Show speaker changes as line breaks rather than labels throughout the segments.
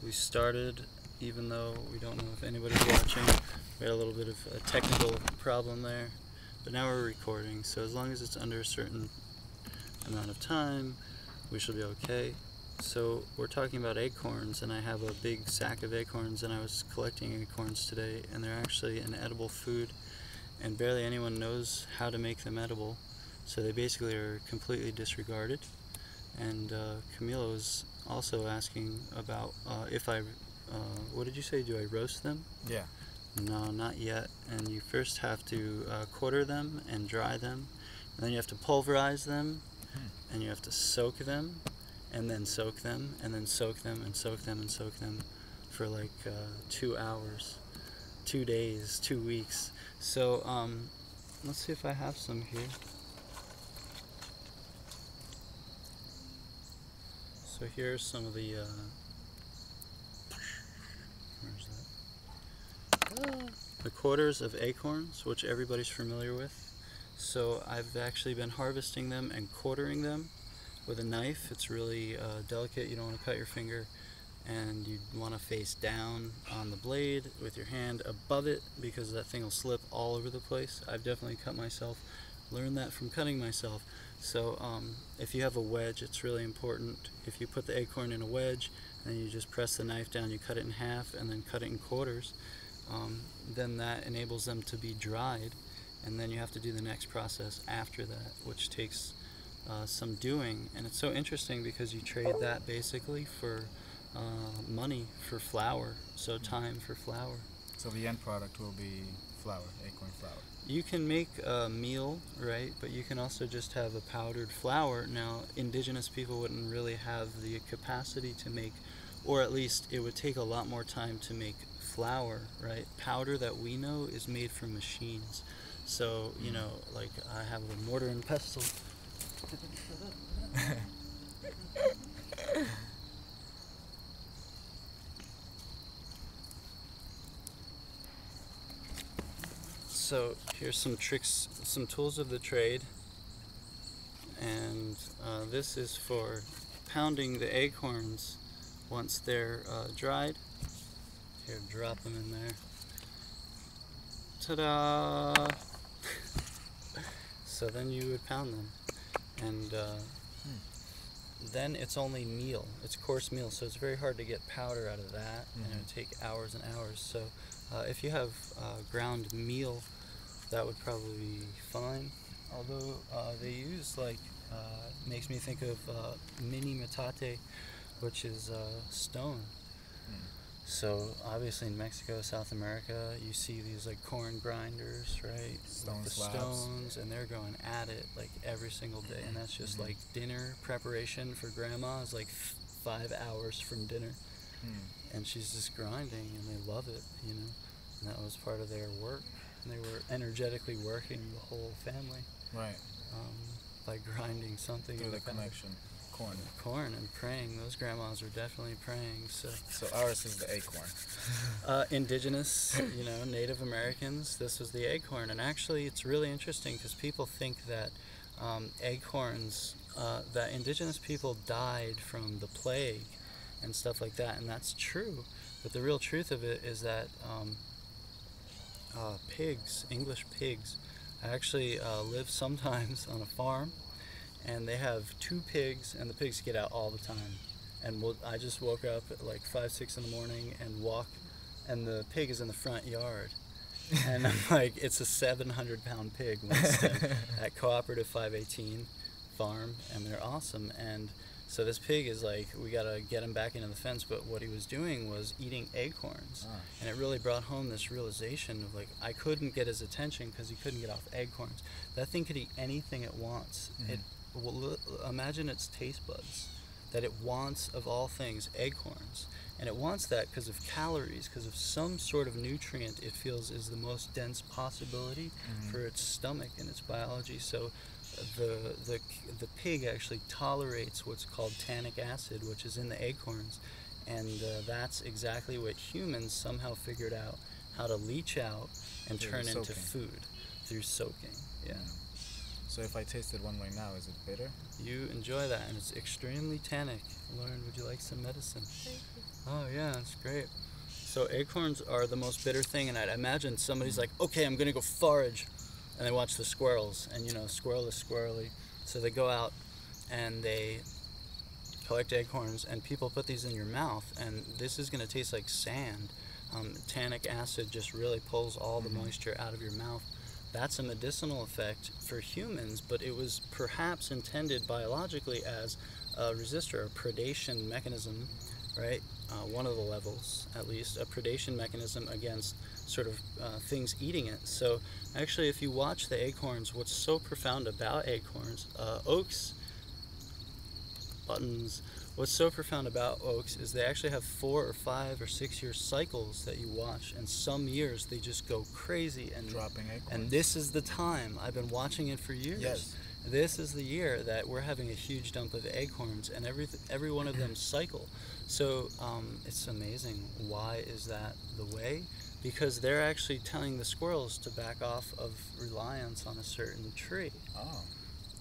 We started, even though we don't know if anybody's watching. We had a little bit of a technical problem there, but now we're recording, so as long as it's under a certain amount of time, we should be okay. So we're talking about acorns, and I have a big sack of acorns, and I was collecting acorns today, and they're actually an edible food, and barely anyone knows how to make them edible, so they basically are completely disregarded. And Camilo is also asking about if I, what did you say, do I roast them?
Yeah.
No, not yet. And you first have to quarter them and dry them, and then you have to pulverize them, and you have to soak them, and then soak them, and then soak them, and soak them, and soak them for like 2 hours, 2 days, 2 weeks. So let's see if I have some here. So here's some of the, where's that? The quarters of acorns, which everybody's familiar with. So I've actually been harvesting them and quartering them with a knife. It's really delicate. You don't want to cut your finger, and you want to face down on the blade with your hand above it, because that thing will slip all over the place. I've definitely cut myself, learned that from cutting myself. So if you have a wedge, it's really important. If you put the acorn in a wedge and you just press the knife down, you cut it in half and then cut it in quarters, then that enables them to be dried, and then you have to do the next process after that, which takes some doing. And it's so interesting because you trade that basically for money for flour, so time for flour.
So the end product will be flour, acorn flour.
You can make a meal, right, but you can also just have a powdered flour. Now, indigenous people wouldn't really have the capacity to make, or at least it would take a lot more time to make flour, right? Powder that we know is made from machines. So, you know, like I have a mortar and pestle. So here's some tricks, some tools of the trade, and this is for pounding the acorns once they're dried. Here, drop them in there. Ta-da! So then you would pound them, and then it's only meal. It's coarse meal, so it's very hard to get powder out of that, and it would take hours and hours. So if you have ground meal, that would probably be fine. Although they use, like, makes me think of mini metate, which is stone. So obviously in Mexico, South America, you see these like corn grinders, right?
Stone
With the
slabs.
stones, and they're going at it like every single day, and that's just like dinner preparation for grandma is like 5 hours from dinner, and she's just grinding, and they love it, you know. And that was part of their work. And they were energetically working the whole family,
Right.
By grinding something
Through
in
the
the
connection.
corn and praying. Those grandmas were definitely praying. So
ours is the acorn.
Indigenous, you know, Native Americans, this was the acorn. And actually it's really interesting because people think that acorns, that indigenous people died from the plague and stuff like that, and that's true. But the real truth of it is that pigs, English pigs, actually live sometimes on a farm, and they have 2 pigs, and the pigs get out all the time. And I just woke up at like 5, 6 in the morning and walk, and the pig is in the front yard. And I'm like, it's a 700-pound pig, Winston, at Cooperative 518 farm, and they're awesome. And so this pig is like, we gotta get him back into the fence, but what he was doing was eating acorns. And it really brought home this realization of like, I couldn't get his attention because he couldn't get off acorns. That thing could eat anything it wants. Imagine its taste buds, that it wants, of all things, acorns. And it wants that because of calories, because of some sort of nutrient it feels is the most dense possibility for its stomach and its biology. So the pig actually tolerates what's called tannic acid, which is in the acorns, and that's exactly what humans somehow figured out how to leach out and turn into food through soaking. Yeah.
So if I tasted one right now, is it bitter?
You enjoy that, and it's extremely tannic. Lauren, would you like some medicine?
Thank you.
Oh yeah, that's great. So acorns are the most bitter thing, and I'd imagine somebody's like, okay, I'm gonna go forage, and they watch the squirrels, and squirrel is squirrely, so they go out and they collect acorns, and people put these in your mouth, and this is gonna taste like sand. Tannic acid just really pulls all the moisture out of your mouth. That's a medicinal effect for humans, but it was perhaps intended biologically as a resistor, a predation mechanism, right? One of the levels, at least, a predation mechanism against sort of things eating it. So actually, if you watch the acorns, what's so profound about acorns, oaks, buttons, what's so profound about oaks is they actually have 4 or 5 or 6 year cycles that you watch, and some years they just go crazy and
dropping acorns.
And this is the time. I've been watching it for years.
Yes.
This is the year that we're having a huge dump of acorns, and every one of them cycle. So it's amazing. Why is that the way? Because they're actually telling the squirrels to back off of reliance on a certain tree.
Oh.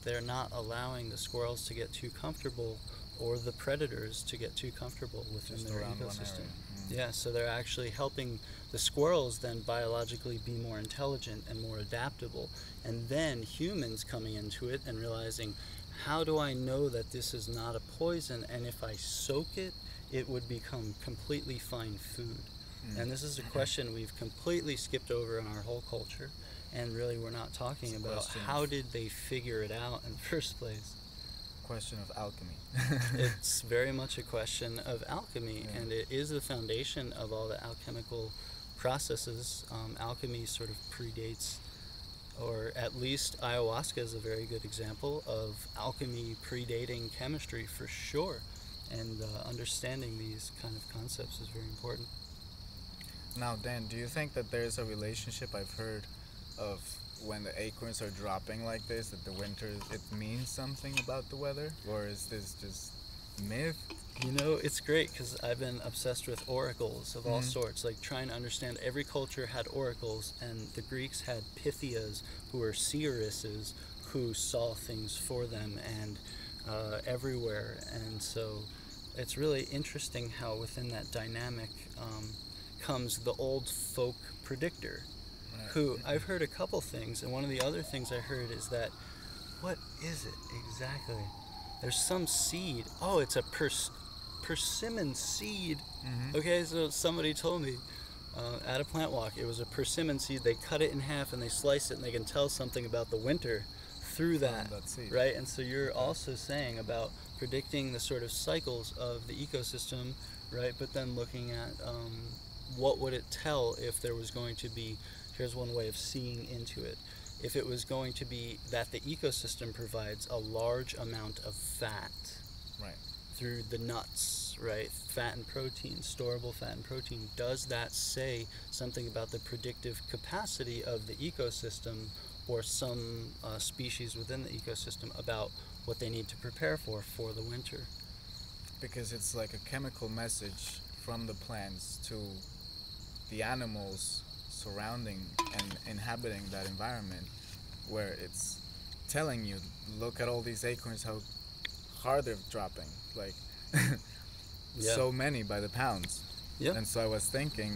They're not allowing the squirrels to get too comfortable, or the predators to get too comfortable within their ecosystem. Yeah, so they're actually helping the squirrels then biologically be more intelligent and more adaptable. And then humans coming into it and realizing, how do I know that this is not a poison, and if I soak it, it would become completely fine food? And this is a question we've completely skipped over in our whole culture, and really we're not talking about how did they figure it out in the first place.
Question of alchemy.
It's very much a question of alchemy, and it is the foundation of all the alchemical processes. Alchemy sort of predates, or at least ayahuasca is a very good example of alchemy predating chemistry for sure, and understanding these kind of concepts is very important.
Now, Dan, do you think that there's a relationship I've heard of when the acorns are dropping like this, that the winter, it means something about the weather? Or is this just myth?
It's great because I've been obsessed with oracles of all sorts, like trying to understand. Every culture had oracles, and the Greeks had pythias, who were seeresses, who saw things for them and everywhere. And so it's really interesting how within that dynamic comes the old folk predictor, who I've heard a couple things, and one of the other things I heard is that, what is it exactly? There's some seed. Oh, it's a persimmon seed. Okay, so somebody told me at a plant walk, it was a persimmon seed. They cut it in half and they slice it, and they can tell something about the winter through that
seed.
Right? And so you're also saying about predicting the sort of cycles of the ecosystem, right? But then looking at what would it tell if there was going to be, here's one way of seeing into it, if it was going to be that the ecosystem provides a large amount of fat through the nuts, right? Fat and protein, storable fat and protein. Does that say something about the predictive capacity of the ecosystem, or some species within the ecosystem, about what they need to prepare for the winter?
Because it's like a chemical message from the plants to the animals surrounding and inhabiting that environment, where it's telling you, look at all these acorns, how hard they're dropping, like so many by the pounds. And so I was thinking,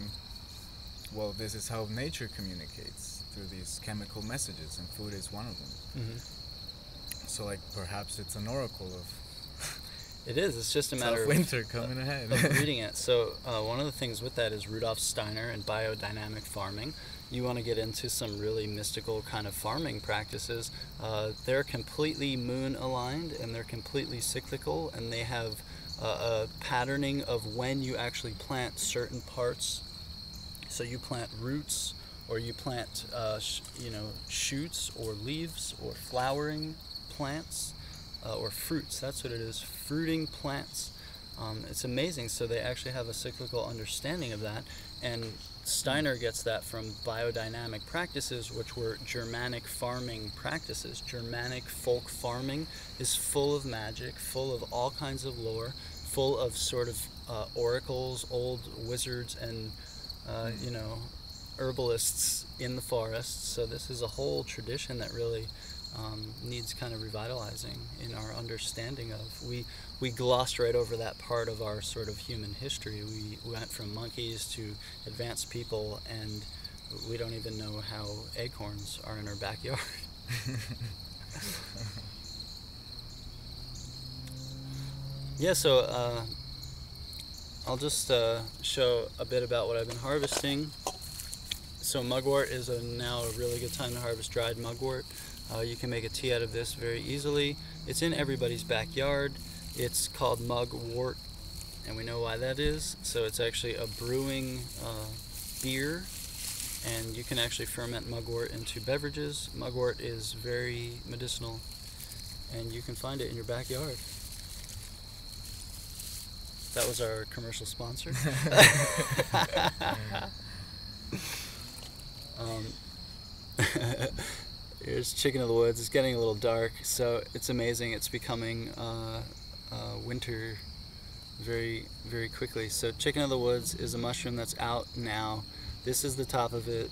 well, this is how nature communicates, through these chemical messages, and food is one of them. So like perhaps it's an oracle of
it is. It's just a matter of
winter coming ahead.
Of reading it. So one of the things with that is Rudolf Steiner and biodynamic farming. You want to get into some really mystical kind of farming practices. They're completely moon aligned, and they're completely cyclical, and they have a patterning of when you actually plant certain parts. So you plant roots, or you plant shoots or leaves or flowering plants. Or fruits, that's what it is, fruiting plants. It's amazing. So they actually have a cyclical understanding of that, and Steiner gets that from biodynamic practices, which were Germanic farming practices. Germanic folk farming is full of magic, full of all kinds of lore, full of sort of oracles, old wizards, and herbalists in the forests. So this is a whole tradition that really needs kind of revitalizing in our understanding of. We glossed right over that part of our sort of human history. We went from monkeys to advanced people, and we don't even know how acorns are in our backyard. Yeah, so I'll just show a bit about what I've been harvesting. So mugwort is now a really good time to harvest dried mugwort. You can make a tea out of this very easily. It's in everybody's backyard. It's called mugwort, and we know why that is. So it's actually a brewing beer, and you can actually ferment mugwort into beverages. Mugwort is very medicinal, and you can find it in your backyard. That was our commercial sponsor. Here's Chicken of the Woods. It's getting a little dark, so it's amazing. It's becoming winter very, very quickly. So Chicken of the Woods is a mushroom that's out now. This is the top of it.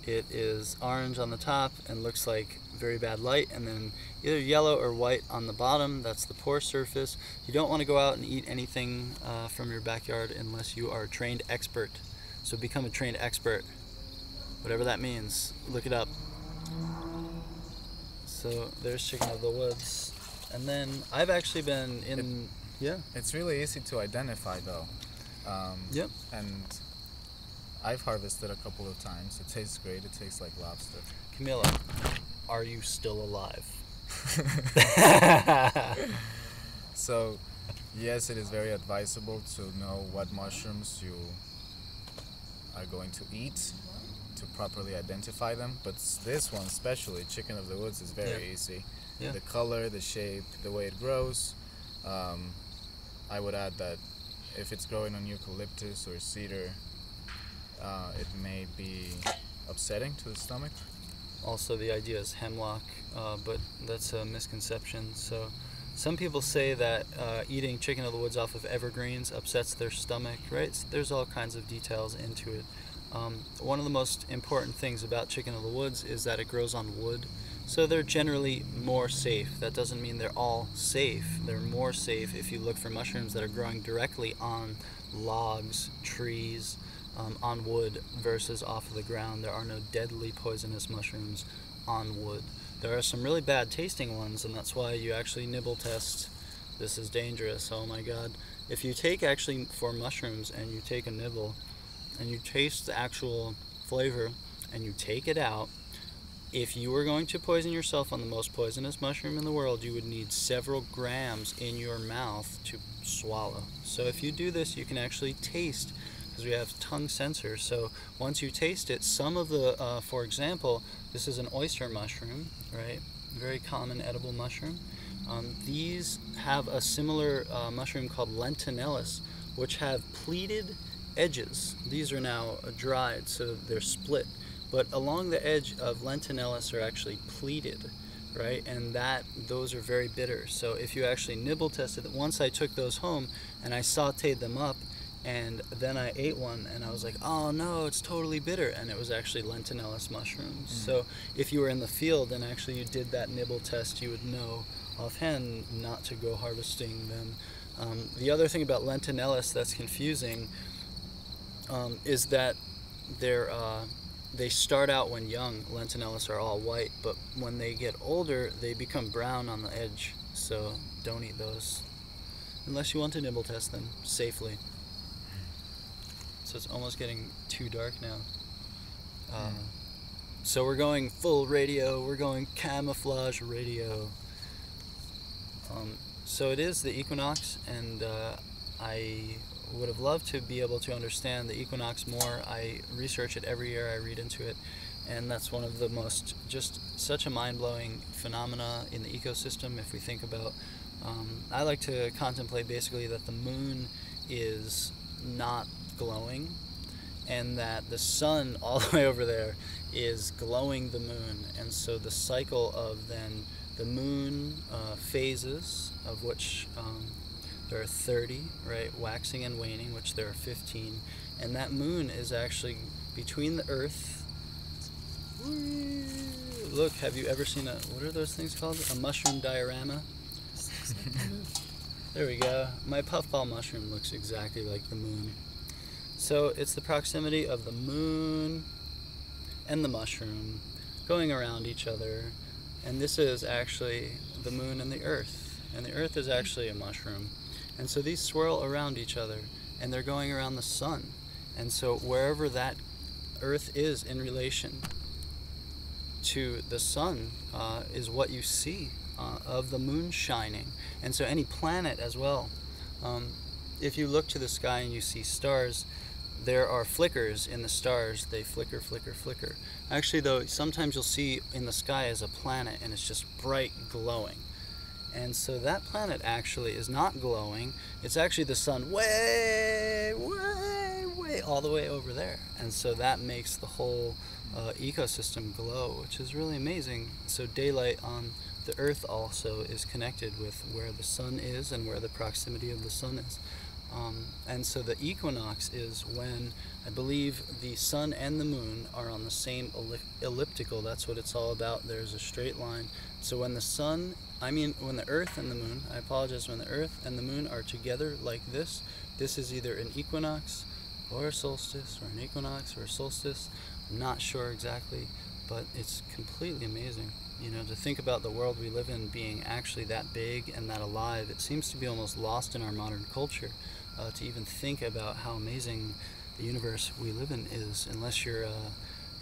It is orange on the top and looks like very bad light, and then either yellow or white on the bottom. That's the pore surface. You don't want to go out and eat anything from your backyard unless you are a trained expert. So become a trained expert, whatever that means. Look it up. So there's Chicken of the Woods. And then I've actually been in... Yeah.
It's really easy to identify, though.
Yep.
And I've harvested a couple of times. It tastes great. It tastes like lobster.
Camilo, are you still alive?
So, yes, it is very advisable to know what mushrooms you are going to eat to properly identify them. But this one, especially Chicken of the Woods, is very easy.
Yeah.
The color, the shape, the way it grows. I would add that if it's growing on eucalyptus or cedar, it may be upsetting to the stomach.
Also, the idea is hemlock, but that's a misconception. So some people say that eating Chicken of the Woods off of evergreens upsets their stomach, right? So there's all kinds of details into it. One of the most important things about Chicken of the Woods is that it grows on wood. So they're generally more safe. That doesn't mean they're all safe. They're more safe if you look for mushrooms that are growing directly on logs, trees, on wood versus off of the ground. There are no deadly poisonous mushrooms on wood. There are some really bad tasting ones, and that's why you actually nibble test. This is dangerous. Oh my God. If you take actually for mushrooms and you take a nibble and you taste the actual flavor and you take it out, if you were going to poison yourself on the most poisonous mushroom in the world, you would need several grams in your mouth to swallow. So if you do this, you can actually taste, because we have tongue sensors. So once you taste it, some of the, for example, this is an oyster mushroom, right? Very common edible mushroom. These have a similar mushroom called lentinellus, which have pleated edges. These are now dried, so they're split. But along the edge of lentinellus are actually pleated, right? And those are very bitter. So if you actually nibble tested, once I took those home and I sauteed them up, and then I ate one and I was like, oh no, it's totally bitter. And it was actually lentinellus mushrooms. So if you were in the field and actually you did that nibble test, you would know offhand not to go harvesting them. The other thing about lentinellus that's confusing is that they start out when young. Lentinellus are all white, but when they get older, they become brown on the edge. So don't eat those unless you want to nibble test them safely. So it's almost getting too dark now. So we're going full radio. We're going camouflage radio. So it is the equinox, and I would have loved to be able to understand the equinox more. I research it every year. I read into it, and that's one of the most, just such a mind-blowing phenomena in the ecosystem. If we think about, I like to contemplate basically that the moon is not glowing, and that the sun all the way over there is glowing the moon. And so the cycle of then the moon phases, of which there are 30, right, waxing and waning, which there are 15, and that moon is actually between the earth, look, have you ever seen what are those things called? A mushroom diorama? There we go. My puffball mushroom looks exactly like the moon. So it's the proximity of the moon and the mushroom going around each other. And this is actually the moon and the earth. And the earth is actually a mushroom. And so these swirl around each other, and they're going around the sun. And so wherever that earth is in relation to the sun is what you see of the moon shining. And so any planet as well. If you look to the sky and you see stars, there are flickers in the stars. They flicker, flicker, flicker. Actually, though, sometimes you'll see in the sky as a planet and it's just bright glowing. And so that planet actually is not glowing. It's actually the sun way, way, way all the way over there. And so that makes the whole ecosystem glow, which is really amazing. So daylight on the earth also is connected with where the sun is and where the proximity of the sun is. And so the equinox is when I believe the sun and the moon are on the same elliptical. That's what it's all about. There's a straight line. So when when the earth and the moon, I apologize, when the earth and the moon are together like this is either an equinox or a solstice, or an equinox or a solstice. I'm not sure exactly, but it's completely amazing. You know, to think about the world we live in being actually that big and that alive, it seems to be almost lost in our modern culture to even think about how amazing the universe we live in is, unless you're,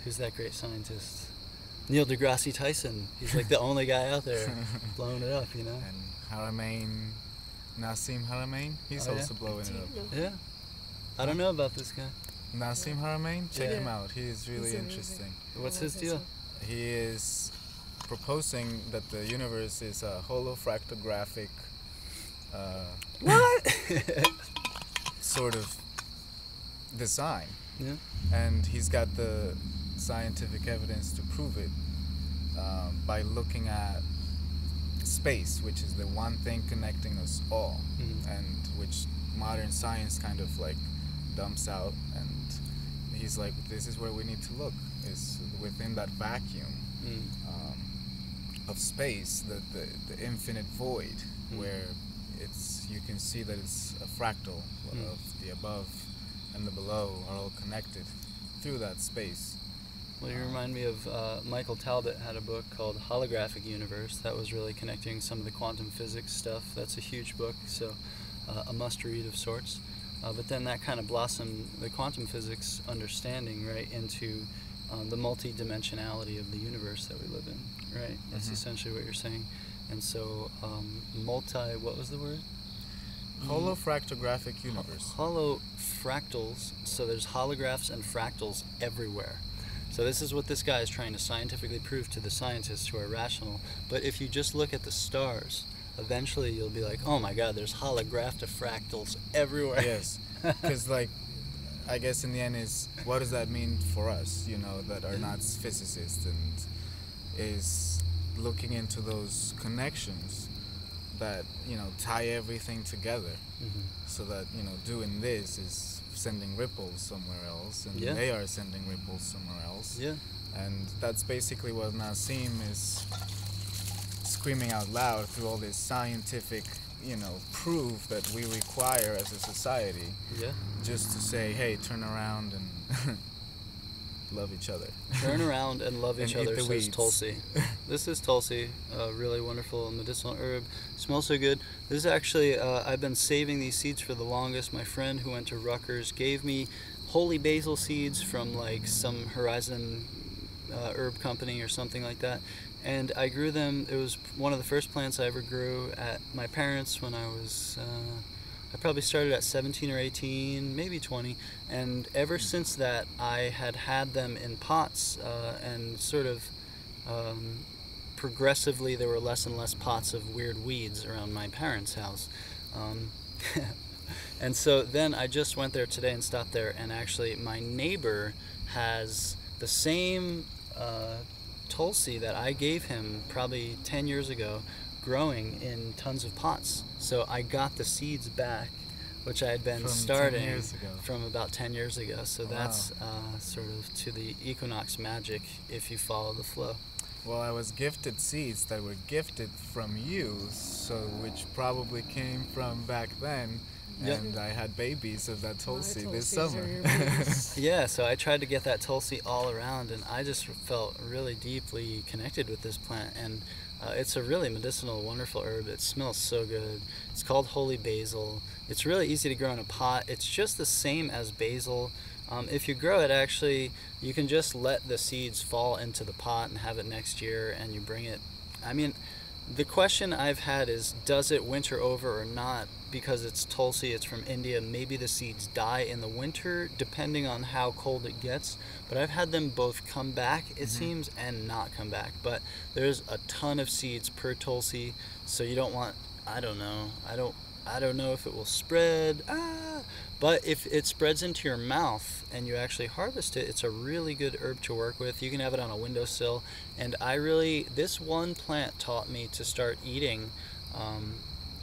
who's that great scientist? Neil deGrasse Tyson. He's like the only guy out there blowing it up, you know?
And Nassim Haramein, he's also blowing it up.
Yeah. I don't know about this guy.
Nassim Haramein, check him out. He is really interesting.
What's his deal?
He is proposing that the universe is a holofractographic
what?
sort of design.
Yeah.
And he's got the scientific evidence to prove it by looking at space, which is the one thing connecting us all, and which modern science kind of like dumps out. And he's like, this is where we need to look, is within that vacuum of space, the infinite void, where you can see that it's a fractal of the above and the below are all connected through that space.
Well, you remind me of Michael Talbot had a book called Holographic Universe that was really connecting some of the quantum physics stuff. That's a huge book, so a must-read of sorts. But then that kind of blossomed the quantum physics understanding right into the multi-dimensionality of the universe that we live in, right? That's essentially what you're saying. And so what was the word?
Holofractographic universe.
Holofractals, so there's holographs and fractals everywhere. So this is what this guy is trying to scientifically prove to the scientists who are rational. But if you just look at the stars, eventually you'll be like, oh my god, there's holographed fractals everywhere.
Yes, because like, I guess in the end is, what does that mean for us, you know, that are not physicists, and is looking into those connections that, you know, tie everything together, so that, you know, doing this is sending ripples somewhere else, and they are sending ripples somewhere else.
Yeah.
And that's basically what Nassim is screaming out loud through all this scientific, you know, proof that we require as a society. Yeah. Just to say, hey, turn around and love each other.
Turn around and love each other, says Tulsi. This is Tulsi, a really wonderful medicinal herb. Smells so good. This is actually, I've been saving these seeds for the longest. My friend who went to Rutgers gave me holy basil seeds from like some Horizon herb company or something like that. And I grew them. It was one of the first plants I ever grew at my parents' when I was, I probably started at 17 or 18, maybe 20. And ever since that, I had them in pots, and sort of progressively there were less and less pots of weird weeds around my parents' house. And so then I just went there today and stopped there, and actually my neighbor has the same Tulsi that I gave him probably 10 years ago, growing in tons of pots. So I got the seeds back, which I had been starting from about 10 years ago. So that's sort of to the equinox magic if you follow the flow.
Well, I was gifted seeds that were gifted from you, so which probably came from back then.
Yep.
And I had babies of that Tulsi this
Tulsis are
summer.
your babies.
Yeah, so I tried to get that Tulsi all around, and I just felt really deeply connected with this plant. And it's a really medicinal, wonderful herb. It smells so good. It's called holy basil. It's really easy to grow in a pot. It's just the same as basil. If you grow it, actually, you can just let the seeds fall into the pot and have it next year, and you bring it. I mean, the question I've had is, does it winter over or not? Because it's Tulsi, it's from India, maybe the seeds die in the winter depending on how cold it gets. But I've had them both come back, it seems, and not come back. But there's a ton of seeds per Tulsi, so you don't want, I don't know if it will spread. But if it spreads into your mouth and you actually harvest it, it's a really good herb to work with. You can have it on a windowsill. And this one plant taught me to start eating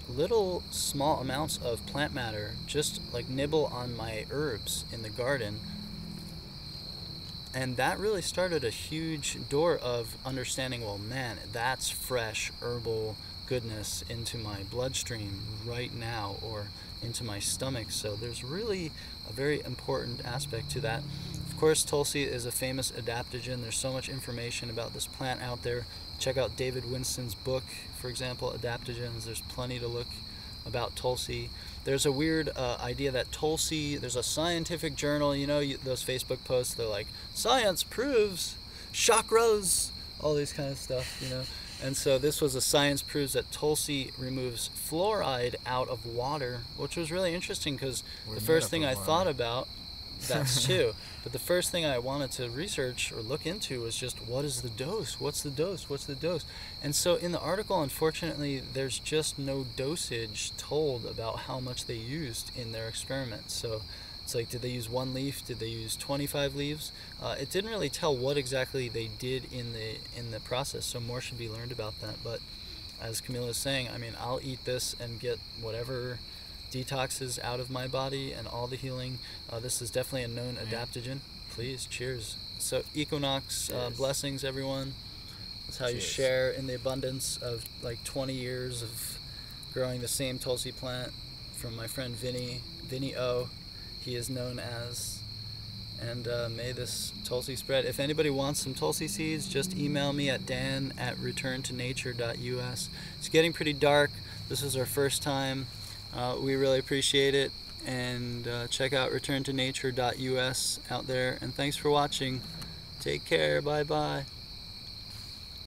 little small amounts of plant matter, just like nibble on my herbs in the garden. And that really started a huge door of understanding, well, man, that's fresh herbal goodness into my bloodstream right now, or into my stomach. So there's really a very important aspect to that. Of course, Tulsi is a famous adaptogen. There's so much information about this plant out there. Check out David Winston's book, for example, Adaptogens. There's plenty to look about Tulsi. There's a weird idea that Tulsi, there's a scientific journal, those Facebook posts, they're like, science proves, chakras, all these kind of stuff, And so this was a science proves that Tulsi removes fluoride out of water, which was really interesting because the first thing I thought about, that's too, but the first thing I wanted to research or look into was just, what is the dose? What's the dose? What's the dose? And so in the article, unfortunately, there's just no dosage told about how much they used in their experiments. So it's like, did they use 1 leaf? Did they use 25 leaves? It didn't really tell what exactly they did in the process, so more should be learned about that. But as Camilo is saying, I mean, I'll eat this and get whatever detoxes out of my body and all the healing. This is definitely a known adaptogen. Please, cheers. So equinox, blessings, everyone. That's how you share in the abundance of like 20 years of growing the same Tulsi plant from my friend Vinny O. He is known as. And may this Tulsi spread. If anybody wants some Tulsi seeds, just email me at dan@ReturntoNature.us. It's getting pretty dark. This is our first time. We really appreciate it. And check out ReturntoNature.us out there. And thanks for watching. Take care. Bye-bye.